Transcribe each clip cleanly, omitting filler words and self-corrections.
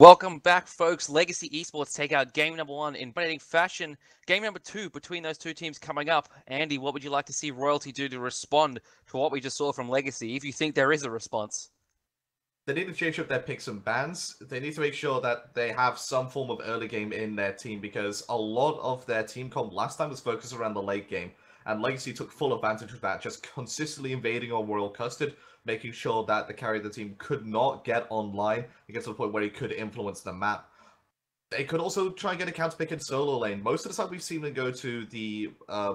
Welcome back, folks. Legacy Esports take out game number 1 in dominating fashion. Game number 2 between those two teams coming up. Andy, what would you like to see Royalty do to respond to what we just saw from Legacy, if you think there is a response? They need to change up their picks and bans. They need to make sure that they have some form of early game in their team, because a lot of their team comp last time was focused around the late game, and Legacy took full advantage of that, just consistently invading on Royal Custard, making sure that the carry of the team could not get online and get to the point where he could influence the map. They could also try and get a counter pick in solo lane. Most of the time we've seen them go to the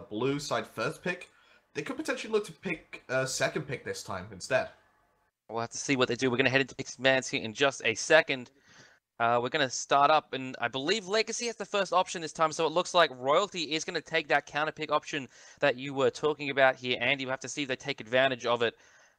blue side first pick. They could potentially look to pick second pick this time instead. We'll have to see what they do. We're going to head into picks and bans here in just a second. We're going to start up, and I believe Legacy has the first option this time, so it looks like Royalty is going to take that counter pick option that you were talking about here, Andy. We'll have to see if they take advantage of it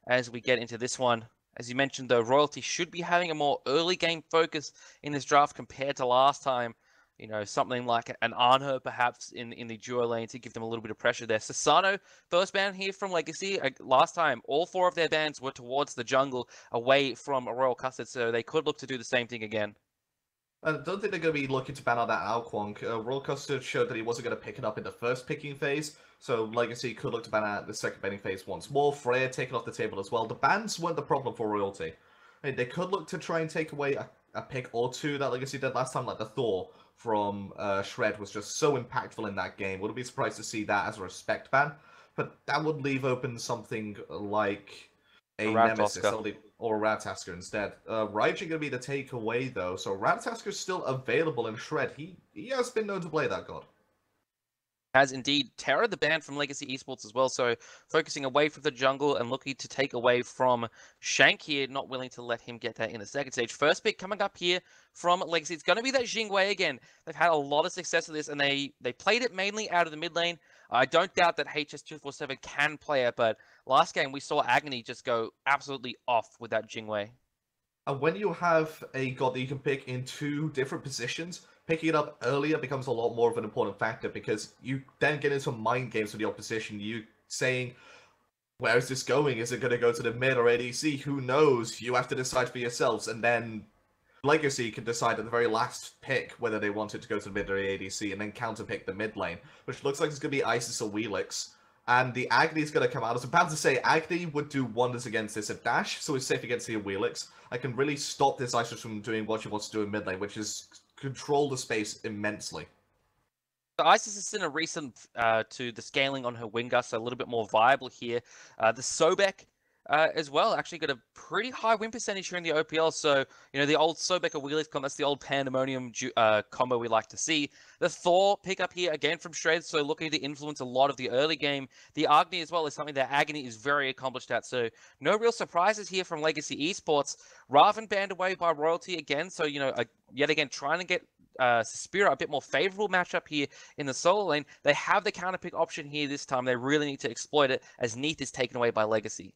as we get into this one. As you mentioned, though, Royalty should be having a more early game focus in this draft compared to last time. You know, something like an Arnher perhaps in the duo lane to give them a little bit of pressure there. Sasano, first ban here from Legacy. Last time, all 4 of their bans were towards the jungle, away from a Royal Custard, so they could look to do the same thing again. I don't think they're going to be looking to ban out that Alquonk. Royal Custard showed that he wasn't going to pick it up in the first picking phase, so Legacy could look to ban out the second banning phase once more. Freya taken off the table as well. The bans weren't the problem for Royalty. I mean, they could look to try and take away a pick or two that Legacy did last time, like the Thor from Shred was just so impactful in that game. Wouldn't be surprised to see that as a respect ban, but that would leave open something like a Nemesis or a Ratatasker instead. Raijin going to be the takeaway though, so Ratatasker is still available in Shred. He has been known to play that god. Has indeed. Terra the ban from Legacy Esports as well, so focusing away from the jungle and looking to take away from Shank here, not willing to let him get that in the second stage. First pick coming up here from Legacy, it's going to be that Jingwei again. They've had a lot of success with this, and they played it mainly out of the mid lane. I don't doubt that HS247 can play it, but last game we saw Agony just go absolutely off with that Jingwei. And when you have a god that you can pick in 2 different positions, picking it up earlier becomes a lot more of an important factor, because you then get into mind games with the opposition. You saying, where is this going? Is it going to go to the mid or ADC? Who knows? You have to decide for yourselves, and then Legacy can decide at the very last pick whether they want it to go to the mid or ADC, and then counter-pick the mid lane, which looks like it's going to be Isis or Wheelix. And the Agni is going to come out. I was about to say, Agni would do wonders against this at Dash, so it's safe against the Wheelix. I can really stop this Isis from doing what she wants to do in mid lane, which is control the space immensely. So Isis is in a recent to the scaling on her Wingar, so a little bit more viable here. The Sobek as well actually got a pretty high win percentage here in the OPL, so you know the old Sobek or Wheelix combo, that's the old Pandemonium combo we like to see. The Thor pickup here again from Shred, so looking to influence a lot of the early game. The Agni as well is something that Agony is very accomplished at, so no real surprises here from Legacy Esports. Raven banned away by Royalty again, so you know yet again trying to get Suspiria a bit more favorable matchup here in the solo lane. They have the counter pick option here this time. They really need to exploit it, as Neath is taken away by Legacy.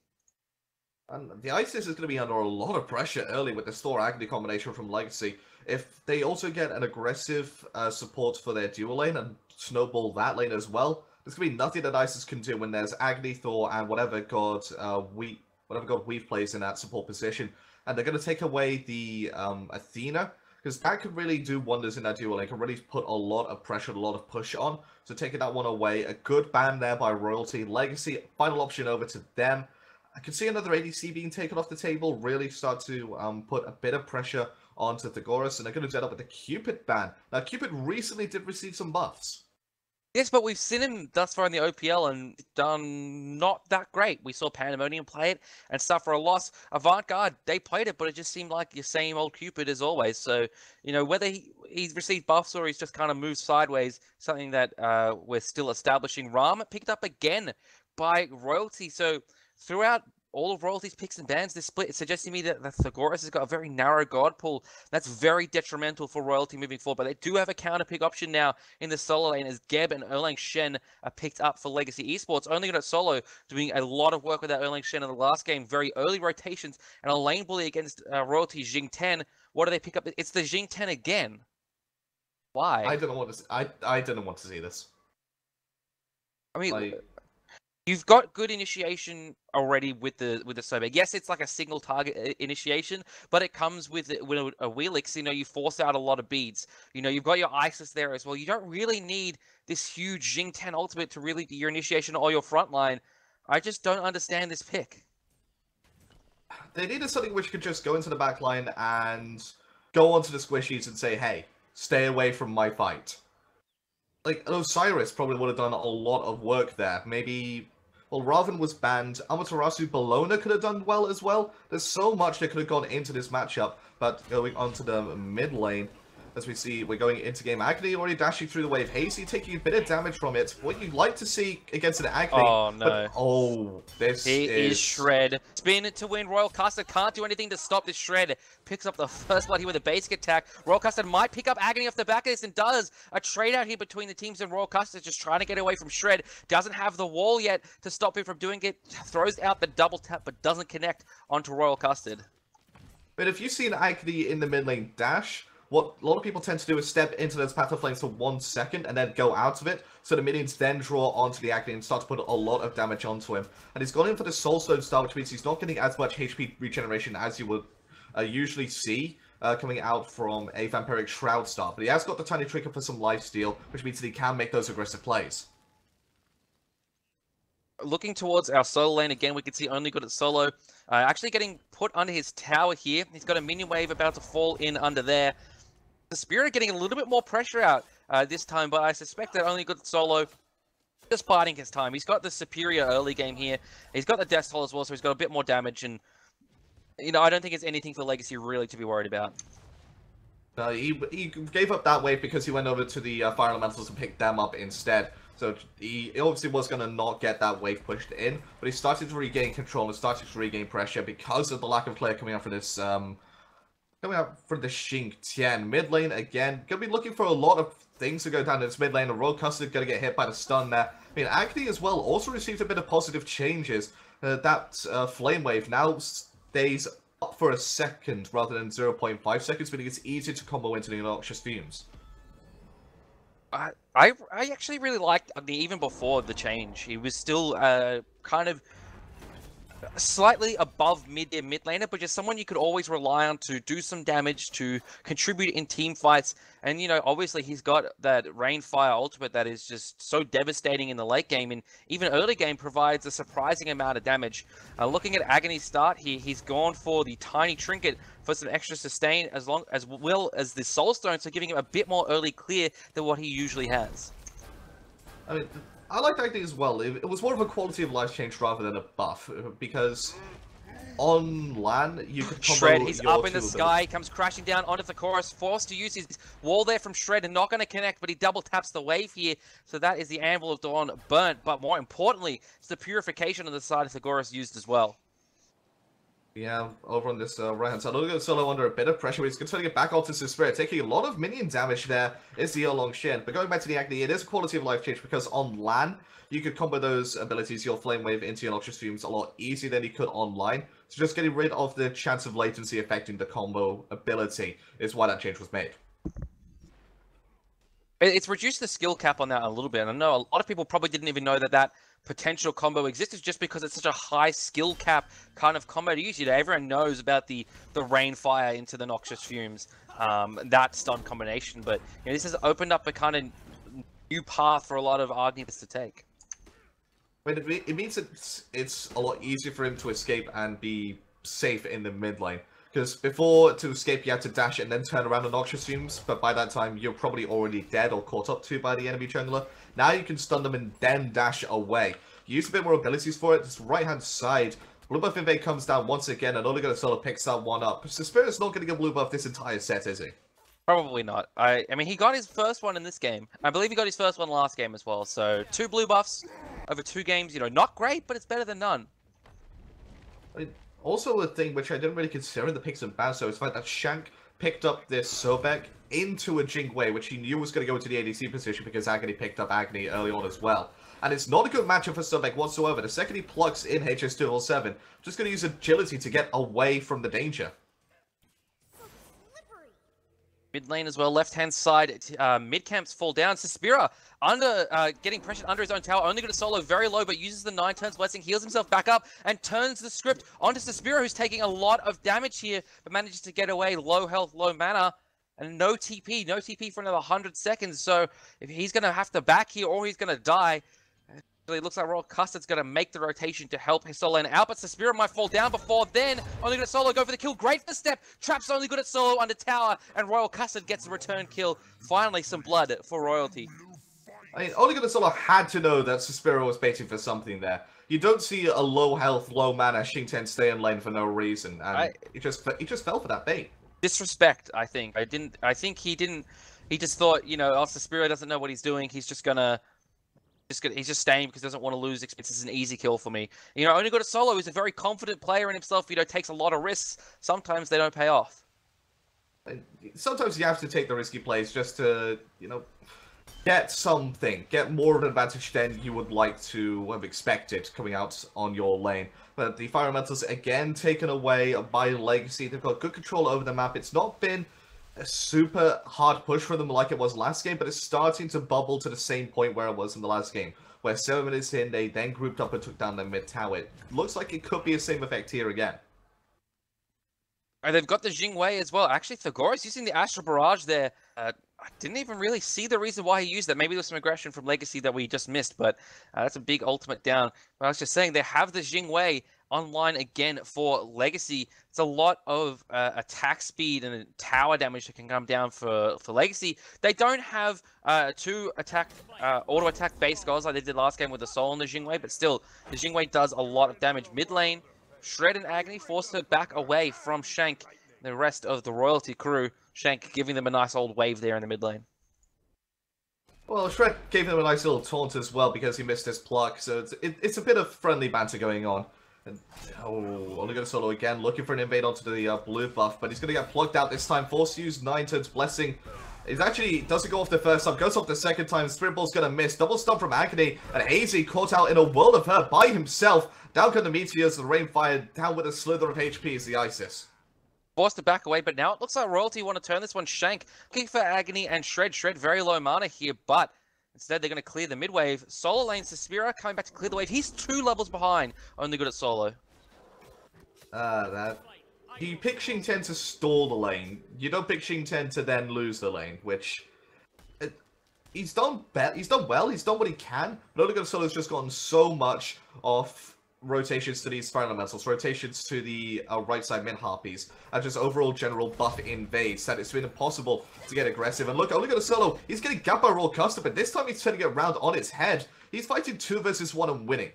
And the Isis is going to be under a lot of pressure early with the Thor Agni combination from Legacy. If they also get an aggressive support for their dual lane and snowball that lane as well, there's going to be nothing that Isis can do when there's Agni, Thor, and whatever god Weave plays in that support position. And they're going to take away the Athena, because that could really do wonders in that duel. It can really put a lot of pressure, a lot of push on. So taking that one away, a good ban there by Royalty. Legacy, final option over to them. I could see another ADC being taken off the table, really start to put a bit of pressure onto Thegoras, and they're going to end up with the Cupid ban. Now, Cupid recently did receive some buffs. Yes, but we've seen him thus far in the OPL and done not that great. We saw Pandemonium play it and suffer a loss. Avant-Garde, they played it, but it just seemed like your same old Cupid as always. So, you know, whether he's received buffs or he's just kind of moved sideways, something that we're still establishing. Ram picked up again by Royalty. So throughout all of Royalty's picks and bans this split, it suggests to me that Thegoras has got a very narrow god pool. That's very detrimental for Royalty moving forward, but they do have a counter pick option now in the solo lane, as Geb and Erlang Shen are picked up for Legacy Esports. Only got solo, doing a lot of work with that Erlang Shen in the last game. Very early rotations and a lane bully against Royalty's Jing 10. What do they pick up? It's the Jing 10 again. Why? I didn't want to see this. I mean, like, You've got good initiation already with the Sobek. Yes, it's like a single target initiation, but it comes with a Wheelix. You know, you force out a lot of beads. You know, you've got your Isis there as well. You don't really need this huge Jing 10 ultimate to really be your initiation or your frontline. I just don't understand this pick. They needed something which could just go into the back line and go onto the squishies and say, hey, stay away from my fight. Like, Osiris probably would have done a lot of work there. Maybe, well, Raven was banned. Amaterasu Bologna could have done well as well. There's so much that could have gone into this matchup. But going onto the mid lane, as we see, we're going into game. Agni already dashing through the wave. Hazy taking a bit of damage from it. What you'd like to see against an Agni. Oh, no. But, oh, this is Shred. Spin to win. Royal Custard can't do anything to stop this Shred. Picks up the first blood here with a basic attack. Royal Custard might pick up Agony off the back of this and does. A trade out here between the teams, and Royal Custard just trying to get away from Shred. Doesn't have the wall yet to stop him from doing it. Throws out the double tap but doesn't connect onto Royal Custard. But if you see an Agni in the mid lane dash, what a lot of people tend to do is step into those path of flames for 1 second and then go out of it, so the minions then draw onto the Agni and start to put a lot of damage onto him. And he's gone in for the Soulstone style, which means he's not getting as much HP regeneration as you would usually see coming out from a Vampiric Shroud style. But he has got the tiny trigger for some lifesteal, which means that he can make those aggressive plays. Looking towards our solo lane again, we can see only good at solo. Actually getting put under his tower here. He's got a minion wave about to fall in under there. The Spirit getting a little bit more pressure out this time, but I suspect that only good at solo. Just biding his time. He's got the superior early game here. He's got the Death Toll as well, so he's got a bit more damage. And, you know, I don't think it's anything for Legacy really to be worried about. He gave up that wave because he went over to the Fire Elementals and picked them up instead. So he obviously was going to not get that wave pushed in, but he started to regain control and started to regain pressure because of the lack of clear coming out for this Xing Tian. Mid lane again, going to be looking for a lot of things to go down in this mid lane. The Royal Custard going to get hit by the stun there. I mean, Agni as well also received a bit of positive changes. That Flame Wave now stays up for a second rather than 0.5 seconds, meaning it's easier to combo into the Noxious Fumes. I actually really liked Agni even before the change. He was still kind of slightly above mid laner, but just someone you could always rely on to do some damage, to contribute in team fights. And, you know, obviously he's got that Rainfire ultimate that is just so devastating in the late game, and even early game provides a surprising amount of damage. Looking at Agony's start here, he's gone for the Tiny Trinket for some extra sustain, as well as the Soulstone, so giving him a bit more early clear than what he usually has. I mean, I liked Agni as well. It was more of a quality of life change rather than a buff, because on LAN, you could combo Shred, he's up in the abilities. sky, comes crashing down onto the chorus, forced to use his wall there from Shred, and not going to connect, but he double taps the wave here, so that is the Anvil of Dawn burnt, but more importantly, it's the Purification on the side of Thegoras used as well. Yeah, over on this right-hand side, Look at Solo under a bit of pressure, but he's going to get back onto his Spirit, taking a lot of minion damage there, is the Long Shin. But going back to the Agni, it is a quality of life change, because on LAN, you could combo those abilities, your Flame Wave into your Noxious Fumes, a lot easier than you could online. So just getting rid of the chance of latency affecting the combo ability is why that change was made. It's reduced the skill cap on that a little bit, and I know a lot of people probably didn't even know that that potential combo existed just because it's such a high skill cap kind of combo to use. You know, everyone knows about the Rainfire into the Noxious Fumes, that stun combination, but you know, this has opened up a kind of new path for a lot of Agnis to take. I mean, it means it's a lot easier for him to escape and be safe in the mid lane. Because before, to escape, you had to dash and then turn around the Noxious Fumes, but by that time, you're probably already dead or caught up to by the enemy jungler. Now you can stun them and then dash away. Use a bit more abilities for it. This right-hand side, Blue Buff Invade comes down once again, and Oligata Solo picks that one up. So Spirit's not going to get Blue Buff this entire set, is he? Probably not. I mean, he got his first one in this game. I believe he got his first one last game as well. So 2 blue buffs over 2 games, you know, not great, but it's better than none. I mean, also a thing which I didn't really consider in the picks and bans, so is the fact that Shank picked up this Sobek into a Jing Wei, which he knew was going to go into the ADC position because Agony picked up Agni early on as well. And it's not a good matchup for Sobek whatsoever. The second he plugs in HS207, just going to use agility to get away from the danger. Mid lane as well, left-hand side, mid-camps fall down. Suspira getting pressured under his own tower, only got a solo very low, but uses the 9 turns blessing, heals himself back up, and turns the script onto Suspira, who's taking a lot of damage here, but manages to get away, low health, low mana, and no TP for another 100 seconds, so if he's going to have to back here, or he's going to die. It looks like Royal Custard's going to make the rotation to help his solo lane out, but Suspira might fall down before then. Only good at solo, go for the kill. Great first step. Trap's only good at solo under tower, and Royal Custard gets a return kill. Finally, some blood for Royalty. I mean, Only Good at Solo had to know that Suspira was baiting for something there. You don't see a low health, low mana Xingtian stay in lane for no reason, and he just fell for that bait. Disrespect, I think. He just thought, you know, oh, Suspira doesn't know what he's doing. He's just gonna. He's just staying because he doesn't want to lose. This is an easy kill for me. You know, Only Good at Solo is a very confident player in himself. You know, takes a lot of risks. Sometimes they don't pay off. Sometimes you have to take the risky plays just to, you know, get something. Get more of an advantage than you would like to have expected coming out on your lane. But the Fire Elementals again taken away by Legacy. They've got good control over the map. It's not been a super hard push for them like it was last game, but it's starting to bubble to the same point where it was in the last game, where 7 minutes in, they then grouped up and took down the mid tower. It looks like it could be the same effect here again. And they've got the Jingwei as well. Actually, Thagoras using the Astral Barrage there. I didn't even really see the reason why he used that. Maybe there's some aggression from Legacy that we just missed, but that's a big ultimate down. But I was just saying, they have the Jingwei online again for Legacy. It's a lot of attack speed and tower damage that can come down for Legacy. They don't have 2 attack auto attack base goals like they did last game with the Soul and the Jingwei, but still, the Jingwei does a lot of damage. Mid lane, Shred and Agony forced her back away from Shank, the rest of the Royalty crew. Shank giving them a nice old wave there in the mid lane. Well, Shred gave him a nice little taunt as well because he missed his pluck, so it's a bit of friendly banter going on. And, Only Good at Solo again, looking for an invade onto the blue buff, but he's going to get plugged out this time, forced to use 9 turns Blessing. It actually doesn't go off the first time, goes off the second time, Spirit Ball's going to miss, double stun from Agony, and Hazy caught out in a world of hurt by himself. Down come the Meteors, the Rainfire, down with a slither of HP is the Isis. Forced to back away, but now it looks like Royalty want to turn this one. Shank looking for Agony and Shred. Shred very low mana here, but instead they're going to clear the mid wave. Solo lane, Suspira coming back to clear the wave. He's 2 levels behind. Only Good at Solo. You pick Xingtian to stall the lane. You don't pick Xingtian to then lose the lane, which he's done well. He's done what he can. But Only Good at Solo's just gotten so much off rotations to these Fire Elementals, rotations to the right side mid Harpies, and just overall general buff invades that it's been impossible to get aggressive. And look, Only Good at Solo, he's getting gapped by Royal Custard, but this time he's turning it around on its head. He's fighting 2 versus 1 and winning.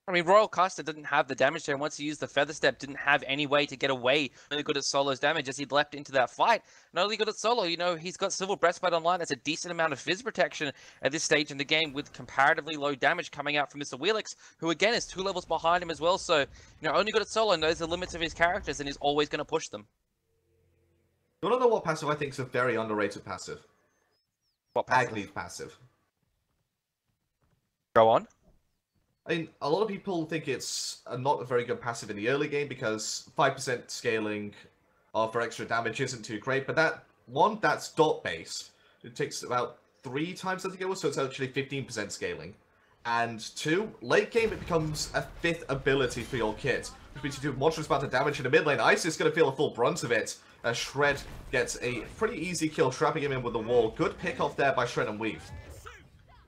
I mean, Royal Custard didn't have the damage there. Once he used the Feather Step, didn't have any way to get away. Only Good at Solo's damage as he'd leapt into that fight. And Only Good at Solo, you know, he's got Silver Breastplate online. That's a decent amount of Fizz protection at this stage in the game with comparatively low damage coming out from Mr. Wheelix, who again is 2 levels behind him as well. So, you know, Only Good at Solo knows the limits of his characters and he's always going to push them. You want to know what passive I think is a very underrated passive? What passive? Agony's passive. Go on. I mean, a lot of people think it's not a very good passive in the early game because 5% scaling for extra damage isn't too great, but that's dot-based. It takes about 3 times, I think it was, so it's actually 15% scaling. And 2, late game it becomes a 5th ability for your kit, which means you do monstrous amount of damage in the mid lane. Ice is going to feel the full brunt of it, as Shred gets a pretty easy kill, trapping him in with the wall. Good pick off there by Shred and Weave.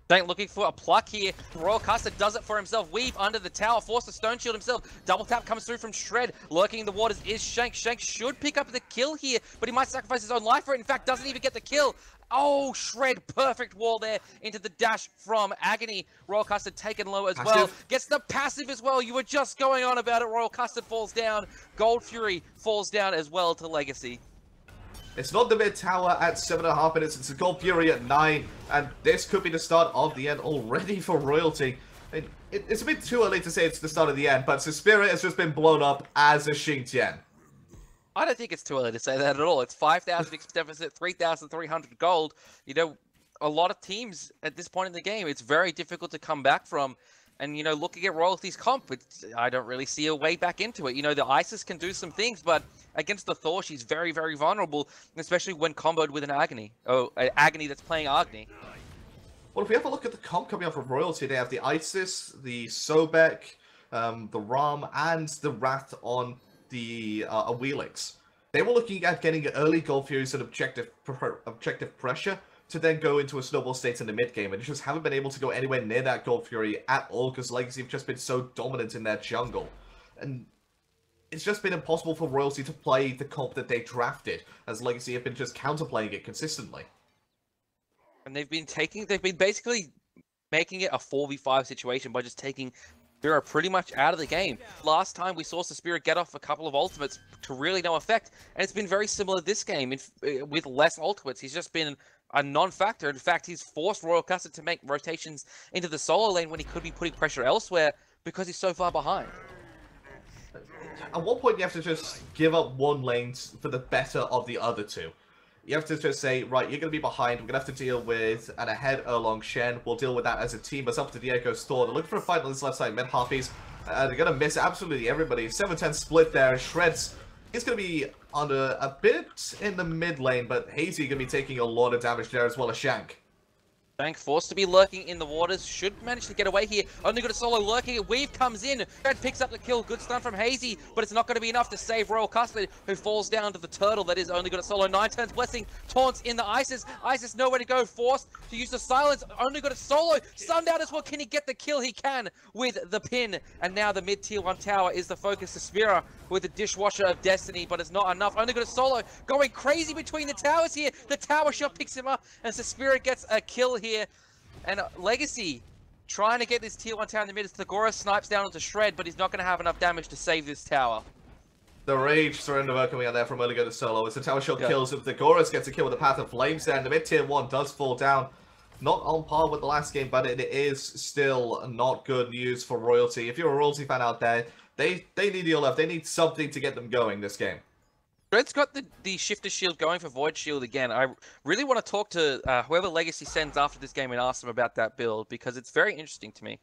Shank looking for a pluck here. Royal Custard does it for himself. Weave under the tower, forced to Stone Shield himself. Double tap comes through from Shred. Lurking in the waters is Shank. Shank should pick up the kill here, but he might sacrifice his own life for it. In fact, doesn't even get the kill. Oh, Shred, perfect wall there into the dash from Agony. Royal Custard taken low as well. Gets the passive as well. You were just going on about it. Royal Custard falls down. Gold Fury falls down as well to Legacy. It's not the mid tower at 7.5 minutes, it's a Gold Fury at 9, and this could be the start of the end already for Royalty. It's a bit too early to say it's the start of the end, but Suspira has just been blown up as a Xingtian. I don't think it's too early to say that at all. It's 5,000 deficit, 3,300 gold. You know, a lot of teams at this point in the game, it's very difficult to come back from. And, you know, looking at Royalty's comp, I don't really see a way back into it. You know, the Isis can do some things, but against the Thor, she's very, very vulnerable, especially when comboed with an Agony. Oh, an Agony that's playing Agni. Well, if we have a look at the comp coming up from Royalty, they have the Isis, the Sobek, the Ram, and the Wrath on the Wheelix. They were looking at getting early Gold Furies and objective pressure to then go into a snowball state in the mid game, and just haven't been able to go anywhere near that Gold Fury at all because Legacy have just been so dominant in their jungle. And it's just been impossible for Royalty to play the comp that they drafted, as Legacy have been just counterplaying it consistently. And they've been basically making it a 4v5 situation by just taking Suspira pretty much out of the game. Last time we saw Suspira get off a couple of ultimates to really no effect, and it's been very similar this game with less ultimates. He's just been a non-factor. In fact, he's forced Royal Custard to make rotations into the solo lane when he could be putting pressure elsewhere because he's so far behind. At one point, you have to just give up one lane for the better of the other two. You have to just say, right, you're going to be behind. We're going to have to deal with an ahead Erlong Shen. We'll deal with that as a team. It's up to Diego Store. They're looking for a fight on this left side, mid-halfies. They're going to miss absolutely everybody. 7-10 split there. Shreds, he's going to be under a bit in the mid lane, but Hazy going to be taking a lot of damage there as well as Shank. Shank forced to be lurking in the waters, should manage to get away here. Only got a solo lurking. Weave comes in. Red picks up the kill. Good stun from Hazy, but it's not going to be enough to save Royal Custard, who falls down to the turtle that is only got a solo. 9 turns blessing. Taunts in the Isis. Isis nowhere to go. Forced to use the silence. Only got a solo. Sundown as well. Can he get the kill? He can with the pin. And now the mid tier 1 tower is the focus. Suspira with the dishwasher of destiny, but it's not enough. Only got a solo. Going crazy between the towers here. The tower shot picks him up, and Suspira gets a kill here. And Legacy trying to get this tier 1 tower in the mid as Thagora snipes down onto Shred, but he's not going to have enough damage to save this tower. The Rage surrender work coming out there from early go to solo. As the tower shot kills him, Thagoras gets a kill with the Path of Flames there, and the mid tier 1 does fall down. Not on par with the last game, but it is still not good news for Royalty. If you're a Royalty fan out there, they need your love. They need something to get them going this game. Red's got the Shifter Shield going for Void Shield again. I really want to talk to whoever Legacy sends after this game and ask them about that build, because it's very interesting to me.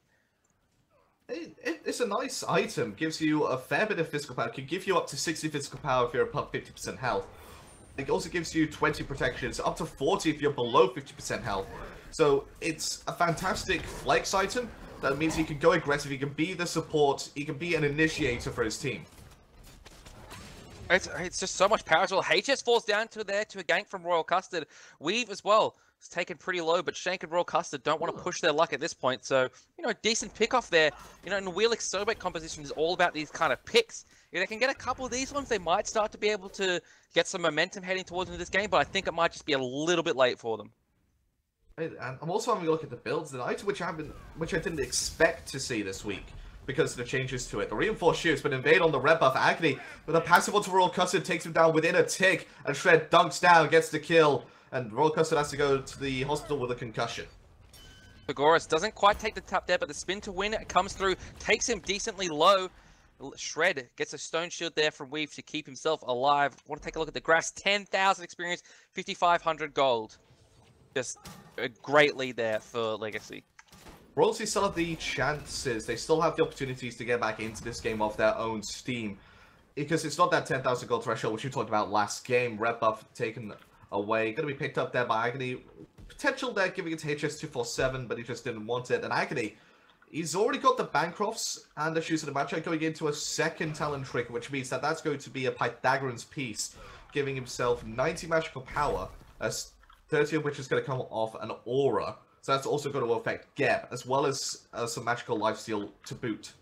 It's a nice item. Gives you a fair bit of physical power. Can give you up to 60 physical power if you're above 50% health. It also gives you 20 protections, up to 40 if you're below 50% health. So it's a fantastic flex item. That means he can go aggressive, he can be the support, he can be an initiator for his team. It's just so much power as well. HS falls down to a gank from Royal Custard. Weave as well. It's taken pretty low, but Shank and Royal Custard don't want to push their luck at this point. So, you know, decent pick off there. You know, and the Wheelix Sobek composition is all about these kind of picks. If they can get a couple of these ones, they might start to be able to get some momentum heading towards into this game, but I think it might just be a little bit late for them. And I'm also having a look at the builds, the item which I didn't expect to see this week, because of the changes to it. The reinforced shoots, but invade on the red buff Agony with a passive onto Royal Custard, takes him down within a tick, and Shred dunks down, gets the kill, and Royal Custard has to go to the hospital with a concussion. Thagoras doesn't quite take the tap there, but the spin to win comes through, takes him decently low. Shred gets a stone shield there from Weave to keep himself alive. I want to take a look at the graphs. 10,000 experience, 5,500 gold. Just a great lead there for Legacy. Royalty still have the chances, they still have the opportunities to get back into this game off their own steam. Because it's not that 10,000 gold threshold which we talked about last game. Red buff taken away, going to be picked up there by Agony. Potential there giving it to HS247, but he just didn't want it. And Agony, he's already got the Bancrofts and the Shoes of the Match going into a second talent trick, which means that that's going to be a Pythagorean's piece, giving himself 90 magical power, as 30 of which is going to come off an aura. So that's also going to affect Geb, as well as some magical lifesteal to boot.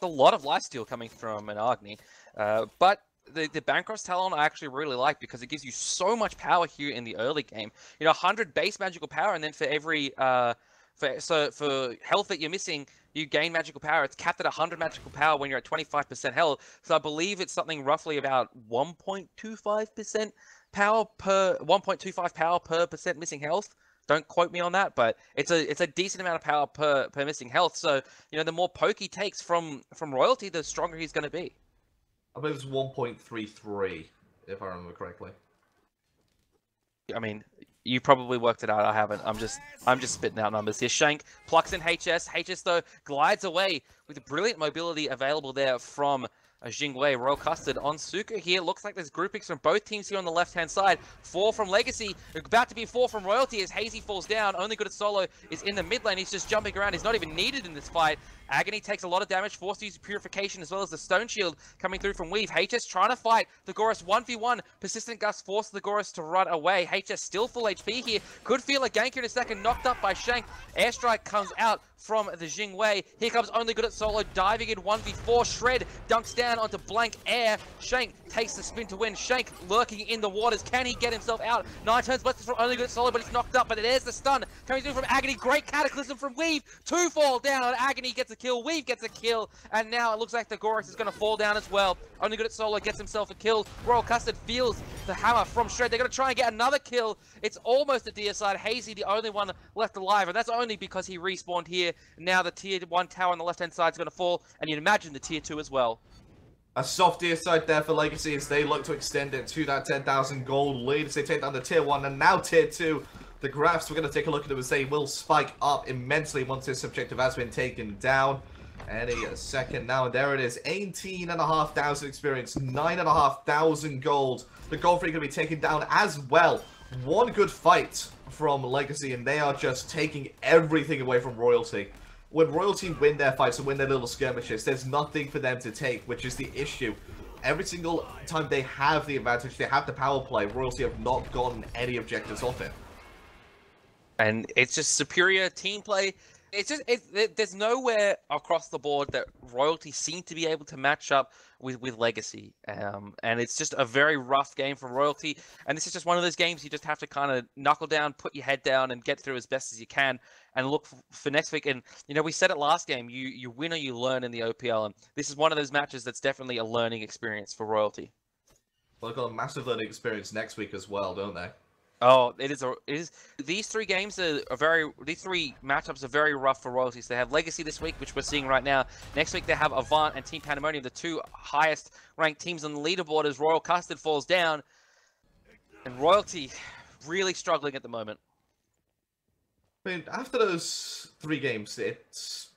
A lot of lifesteal coming from an Agni, but the Bancroft's Talon I actually really like because it gives you so much power here in the early game. You know, 100 base magical power, and then for every for health that you're missing, you gain magical power. It's capped at 100 magical power when you're at 25% health. So I believe it's something roughly about 1.25% power per 1.25 power per percent missing health. Don't quote me on that, but it's a decent amount of power per missing health. So, you know, the more poke he takes from Royalty, the stronger he's going to be. I believe it's 1.33, if I remember correctly. I mean, You probably worked it out. I haven't. I'm just spitting out numbers here. Shank plucks in HS. HS though glides away with brilliant mobility available there from Jingwei. Royal Custard on Suka here. Looks like there's groupings from both teams here on the left-hand side. 4 from Legacy. About to be 4 from Royalty as Hazy falls down. Only Good at Solo is in the mid lane. He's just jumping around. He's not even needed in this fight. Agony takes a lot of damage, forced to use Purification as well as the Stone Shield coming through from Weave. HS trying to fight the Goris 1v1. Persistent Gust forced the Goris to run away. HS still full HP here. Could feel a gank in a second, knocked up by Shank. Airstrike comes out from the Jingwei. Here comes Only Good at Solo, diving in 1v4. Shred dunks down onto blank air. Shank takes the spin to win. Shank lurking in the waters. Can he get himself out? 9 turns blessings from Only Good at Solo, but he's knocked up. But there's the stun coming through from Agony. Great Cataclysm from Weave. 2 fall down. Agony gets a kill. Weave gets a kill. And now it looks like the Goris is going to fall down as well. Only Good at Solo gets himself a kill. Royal Custard feels the hammer from Shred. They're going to try and get another kill. It's almost a deicide. Hazy, the only one left alive. And that's only because he respawned here. Now the tier 1 tower on the left-hand side is going to fall. And you'd imagine the tier 2 as well. A soft deicide there for Legacy as they look to extend it to that 10,000 gold lead as they take down the tier 1 and now tier 2. The graphs, we're going to take a look at them as they will spike up immensely once this objective has been taken down. Any second now, and there it is. 18,500 experience, 9,500 gold. The Gold Free going to be taken down as well. One good fight from Legacy, and they are just taking everything away from Royalty. When Royalty win their fights and win their little skirmishes, there's nothing for them to take, which is the issue. Every single time they have the advantage, they have the power play, Royalty have not gotten any objectives off it. And it's just superior team play. It's just, there's nowhere across the board that Royalty seem to be able to match up with Legacy. And it's just a very rough game for Royalty. And this is just one of those games you just have to kind of knuckle down, put your head down, and get through as best as you can, and look for next week. And, you know, we said it last game, you win or you learn in the OPL. And this is one of those matches that's definitely a learning experience for Royalty. Well, they've got a massive learning experience next week as well, don't they? Oh, it is. These 3 games these 3 matchups are very rough for Royalties. They have Legacy this week, which we're seeing right now. Next week they have Avant and Team Pandemonium, the 2 highest ranked teams on the leaderboard as Royal Custard falls down. And Royalty really struggling at the moment. I mean, after those 3 games, it's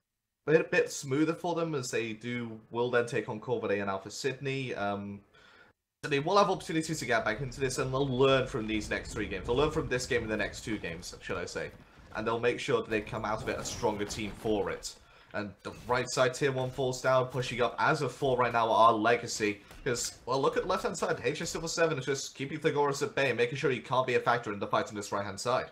a bit smoother for them as they will then take on Corvaday and Alpha Sydney. They will have opportunities to get back into this, and they'll learn from these next 3 games. They'll learn from this game and the next 2 games, should I say. And they'll make sure that they come out of it a stronger team for it. And the right side tier 1 falls down, pushing up as of 4 right now are Legacy. Because, well, look at the left-hand side. HS7 is just keeping the Goris at bay, making sure he can't be a factor in the fight on this right-hand side.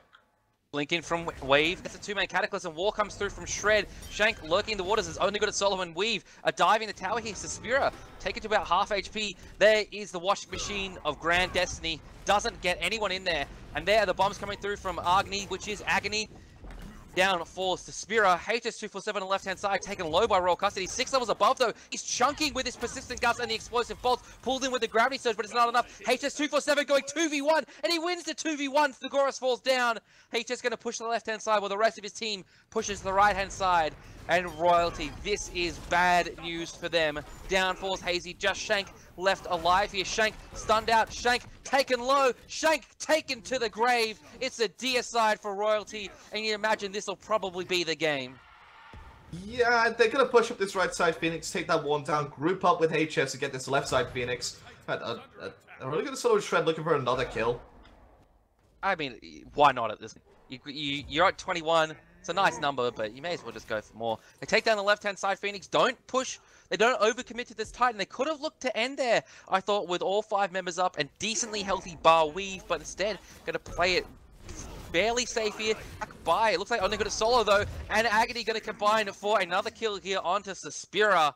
Blink in from Wave. That's a 2-man Cataclysm. War comes through from Shred. Shank lurking in the waters is Only Good at Solo and Weave. A dive in the tower here. Suspira taken to about half HP. There is the washing machine of Grand Destiny. Doesn't get anyone in there. And there are the bombs coming through from Agni, which is Agony. Down falls to Spira. HS247 on the left-hand side, taken low by Royal Custody. 6 levels above, though. He's chunking with his Persistent Gust and the Explosive Bolts. Pulled in with the Gravity Surge, but it's not enough. HS247 going 2v1, and he wins the 2v1. The Goris falls down. HS going to push to the left-hand side, while the rest of his team pushes to the right-hand side. And Royalty, this is bad news for them. Down falls Hazy. Just Shank left alive here. Shank stunned out. Shank taken low. Shank taken to the grave. It's a deicide for Royalty, and you imagine this will probably be the game. Yeah, they're going to push up this right side Phoenix, take that 1 down, group up with HS to get this left side Phoenix. Are really going to solo Shred looking for another kill? I mean, why not at this? You're at 21. It's a nice number, but you may as well just go for more. They take down the left-hand side Phoenix. Don't push. They don't overcommit to this Titan. They could have looked to end there, I thought, with all 5 members up and decently healthy bar Weave, but instead going to play it barely safe here. Back by. It looks like Only Good at Solo, though, and Agony going to combine for another kill here onto Suspira.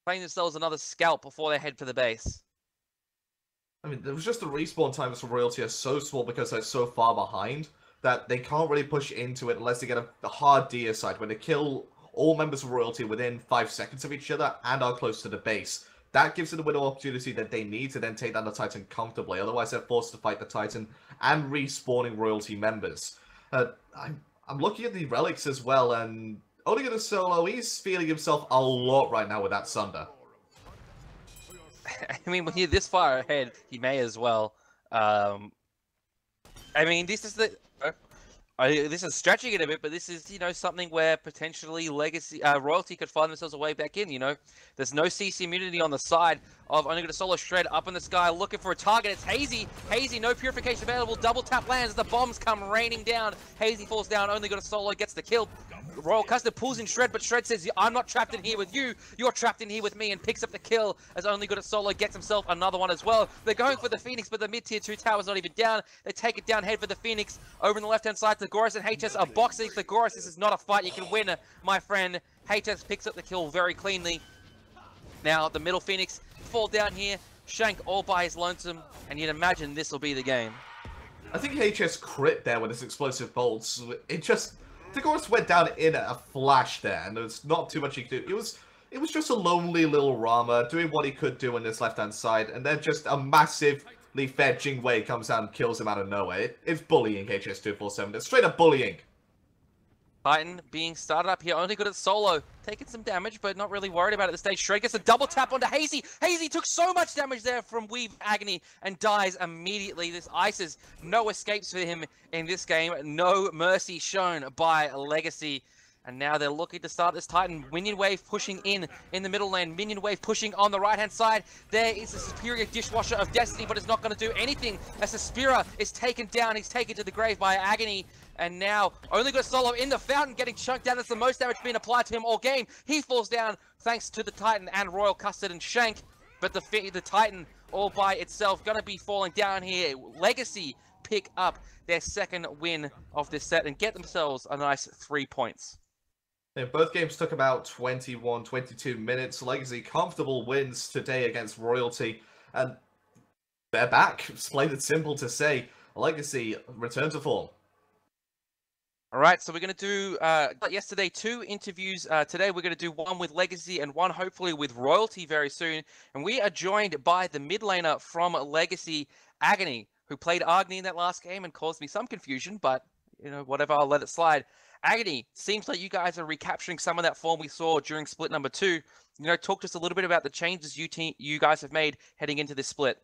Playing themselves another scalp before they head for the base. I mean, there was just the respawn times for Royalty are so small because they're so far behind that they can't really push into it unless they get a hard deicide when they kill all members of Royalty within 5 seconds of each other and are close to the base. That gives them the window opportunity that they need to then take down the Titan comfortably. Otherwise, they're forced to fight the Titan and respawning Royalty members. I'm looking at the relics as well, and Only Good at Solo, he's feeling himself a lot right now with that Sunder. I mean, when you're this far ahead, he may as well. I mean, this is the. This is stretching it a bit, but this is, something where potentially Legacy, Royalty could find themselves a way back in, There's no CC immunity on the side of Only Gonna Solo. Shred up in the sky looking for a target. It's Hazy. Hazy, no purification available. Double tap lands. The bombs come raining down. Hazy falls down. Only Gonna Solo gets the kill. Royal Custard pulls in Shred, but Shred says, I'm not trapped in here with you. You're trapped in here with me, and picks up the kill as Only Gonna Solo gets himself another one as well. They're going for the Phoenix, but the mid-tier 2 tower's not even down. They take it down, head for the Phoenix. Over on the left-hand side, Goris and HS are boxing for Goris. This is not a fight you can win, my friend. HS picks up the kill very cleanly. Now, the middle Phoenix fall down here. Shank all by his lonesome, and you'd imagine this will be the game. I think HS crit there with his explosive bolts. It just... Goris went down in a flash there, and there's not too much he could do. It was just a lonely little Rama doing what he could do on this left-hand side, and then just a massively fed Jingwei comes out and kills him out of nowhere. It's bullying HS247. It's straight up bullying. Titan being started up here, Only Good at solo. Taking some damage, but not really worried about it at this stage. Shred gets a double tap onto Hazy. Hazy took so much damage there from Weave Agony and dies immediately. This Ices, no escapes for him in this game. No mercy shown by Legacy. And now they're looking to start this Titan. Minion Wave pushing in the middle lane. Minion Wave pushing on the right-hand side. There is a superior Dishwasher of Destiny, but it's not going to do anything as Suspira is taken down. He's taken to the grave by Agony. And now, Only Got Solo in the fountain, getting chunked down. That's the most damage being applied to him all game. He falls down thanks to the Titan and Royal Custard and Shank. But the Titan all by itself going to be falling down here. Legacy pick up their second win of this set and get themselves a nice 3 points. Yeah, both games took about 21, 22 minutes. Legacy comfortable wins today against Royalty. And they're back. It's plain and simple to say. Legacy return to form. All right, so we're going to do, yesterday, 2 interviews. Today we're going to do one with Legacy and one hopefully with Royalty very soon. And we are joined by the mid laner from Legacy, Agony, who played Agni in that last game and caused me some confusion, but, whatever, I'll let it slide. Agony, seems like you guys are recapturing some of that form we saw during split number 2. Talk to us a little bit about the changes you guys have made heading into this split.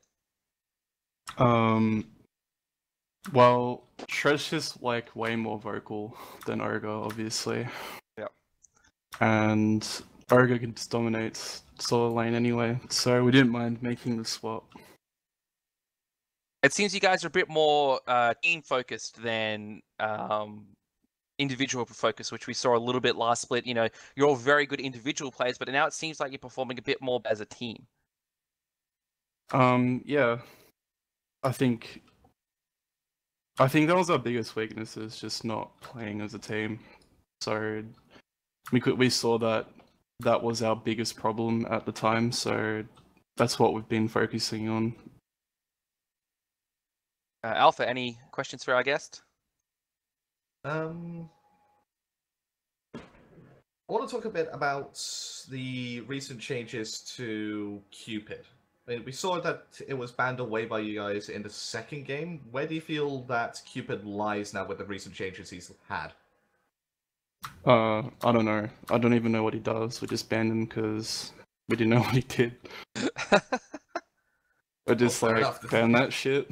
Well, Shred's just way more vocal than Ogre, obviously. Yeah. And Ogre can just dominate solo lane anyway, so we didn't mind making the swap. It seems you guys are a bit more team focused than individual focus, which we saw a little bit last split. You're all very good individual players, but now it seems like you're performing a bit more as a team. Yeah. I think that was our biggest weakness, is just not playing as a team. So we saw that was our biggest problem at the time, so that's what we've been focusing on. Alpha, any questions for our guest? I want to talk a bit about the recent changes to Cupid. I mean, we saw that it was banned away by you guys in the second game. Where do you feel that Cupid lies now with the recent changes he's had? I don't know. I don't even know what he does. We just banned him because we didn't know what he did. We're just ban that shit.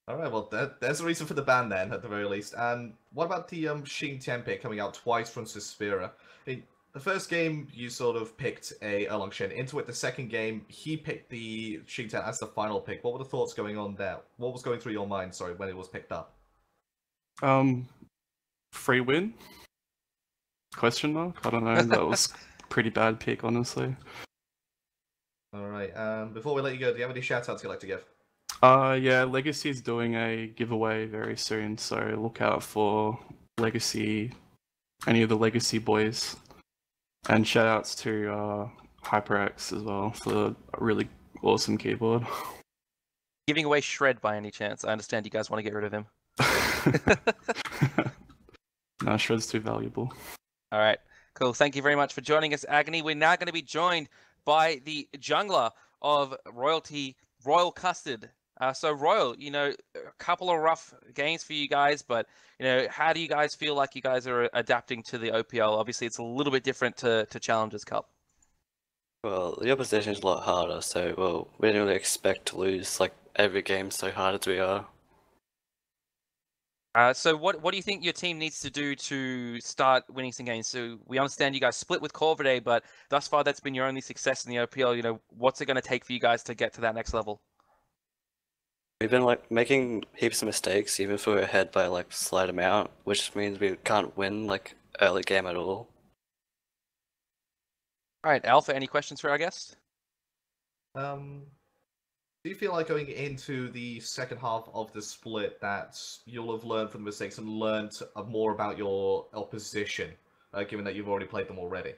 Alright, well, there's a reason for the ban then, at the very least. And what about the Xingtian pick coming out twice from Suspira? The first game, you sort of picked a Erlang Shen into it. The second game, he picked the Xingtian as the final pick. What were the thoughts going on there? What was going through your mind, sorry, when it was picked up? Free win? Question mark? I don't know. That was a pretty bad pick, honestly. Alright, before we let you go, do you have any shout-outs you'd like to give? Yeah, Legacy's doing a giveaway very soon, so look out for Legacy, any of the Legacy boys. And shoutouts to HyperX as well for a really awesome keyboard. Giving away Shred by any chance? I understand you guys want to get rid of him. No, Shred's too valuable. All right, cool. Thank you very much for joining us, Agony. We're now going to be joined by the jungler of Royalty, Royal Custard. So Royal, a couple of rough games for you guys, but how do you guys feel like you guys are adapting to the OPL? Obviously, it's a little bit different to Challengers Cup. Well, the opposition is a lot harder, so we didn't really expect to lose every game so hard as we are. So what do you think your team needs to do to start winning some games? So we understand you guys split with Corvidae, but thus far that's been your only success in the OPL. You know, what's it going to take for you guys to get to that next level? We've been like making heaps of mistakes, even if we're ahead by like slight amount, which means we can't win like early game at all. All right, Alpha, any questions for our guest? Do you feel like going into the second half of the split that you'll have learned from the mistakes and learned more about your opposition, given that you've already played them already?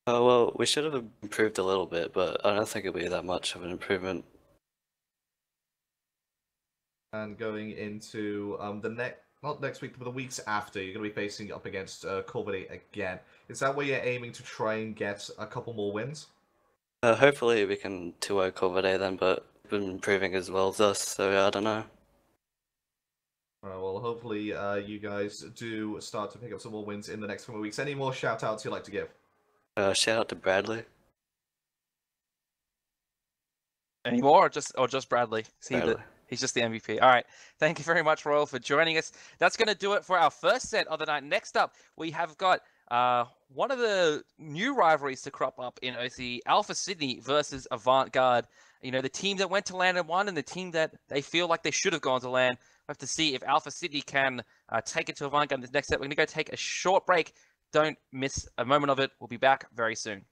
Oh well, we should have improved a little bit, but I don't think it'll be that much of an improvement. And going into not next week, but the weeks after, you're going to be facing up against Corvidae again. Is that where you're aiming to try and get a couple more wins? Hopefully we can 2-0 Corvidae then, but we've been improving as well as us, so yeah, I don't know. Well, hopefully you guys do start to pick up some more wins in the next couple of weeks. Any more shout-outs you'd like to give? Shout out to Bradley. Any more, or just Bradley? Bradley. He's just the MVP. All right. Thank you very much, Royal, for joining us. That's going to do it for our first set of the night. Next up, we have got one of the new rivalries to crop up in OC, Alpha Sydney versus Avant-Garde. You know, the team that went to LAN and won and the team that they feel like they should have gone to LAN. We have to see if Alpha Sydney can take it to Avant-Garde in this next set. We're going to go take a short break. Don't miss a moment of it. We'll be back very soon.